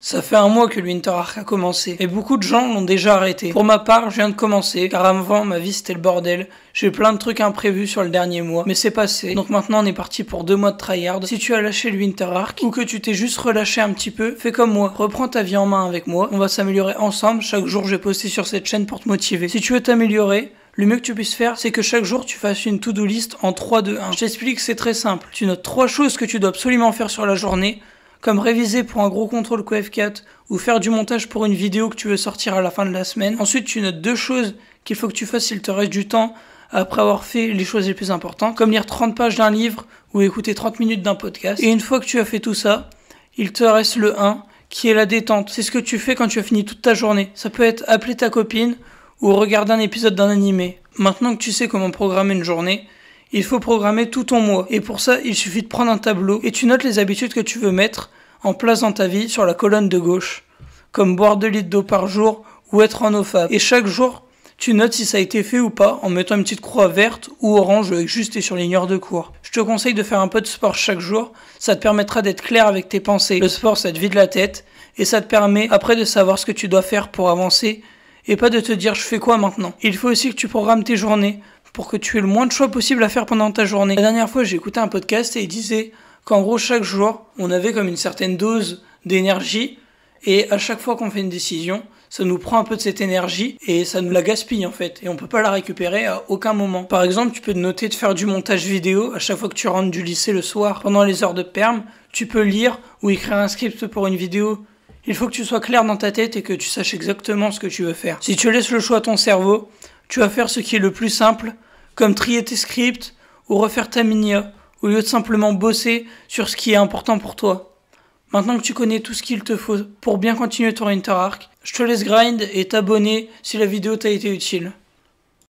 Ça fait un mois que le Winter Arc a commencé, et beaucoup de gens l'ont déjà arrêté. Pour ma part, je viens de commencer, car avant, ma vie c'était le bordel. J'ai eu plein de trucs imprévus sur le dernier mois, mais c'est passé. Donc maintenant, on est parti pour 2 mois de tryhard. Si tu as lâché le Winter Arc, ou que tu t'es juste relâché un petit peu, fais comme moi. Reprends ta vie en main avec moi, on va s'améliorer ensemble. Chaque jour, je vais poster sur cette chaîne pour te motiver. Si tu veux t'améliorer, le mieux que tu puisses faire, c'est que chaque jour tu fasses une to-do list en 3, 2, 1. Je t'explique, c'est très simple. Tu notes 3 choses que tu dois absolument faire sur la journée, comme réviser pour un gros contrôle QF4 ou faire du montage pour une vidéo que tu veux sortir à la fin de la semaine. Ensuite, tu notes 2 choses qu'il faut que tu fasses s'il te reste du temps après avoir fait les choses les plus importantes, comme lire 30 pages d'un livre ou écouter 30 minutes d'un podcast. Et une fois que tu as fait tout ça, il te reste le 1 qui est la détente. C'est ce que tu fais quand tu as fini toute ta journée. Ça peut être appeler ta copine ou regarder un épisode d'un animé. Maintenant que tu sais comment programmer une journée, il faut programmer tout ton mois. Et pour ça, il suffit de prendre un tableau et tu notes les habitudes que tu veux mettre en place dans ta vie sur la colonne de gauche, comme boire 2 litres d'eau par jour ou être en eau fab. Et chaque jour, tu notes si ça a été fait ou pas en mettant une petite croix verte ou orange avec juste tes surligneurs de cours. Je te conseille de faire un peu de sport chaque jour, ça te permettra d'être clair avec tes pensées. Le sport, ça te vide la tête et ça te permet après de savoir ce que tu dois faire pour avancer et pas de te dire je fais quoi maintenant. Il faut aussi que tu programmes tes journées pour que tu aies le moins de choix possible à faire pendant ta journée. La dernière fois, j'ai écouté un podcast et il disait qu'en gros, chaque jour, on avait comme une certaine dose d'énergie et à chaque fois qu'on fait une décision, ça nous prend un peu de cette énergie et ça nous la gaspille en fait et on peut pas la récupérer à aucun moment. Par exemple, tu peux te noter de faire du montage vidéo à chaque fois que tu rentres du lycée le soir pendant les heures de perm, tu peux lire ou écrire un script pour une vidéo. Il faut que tu sois clair dans ta tête et que tu saches exactement ce que tu veux faire. Si tu laisses le choix à ton cerveau, tu vas faire ce qui est le plus simple, comme trier tes scripts ou refaire ta minia, au lieu de simplement bosser sur ce qui est important pour toi. Maintenant que tu connais tout ce qu'il te faut pour bien continuer ton Winter Arc, je te laisse grind et t'abonner si la vidéo t'a été utile.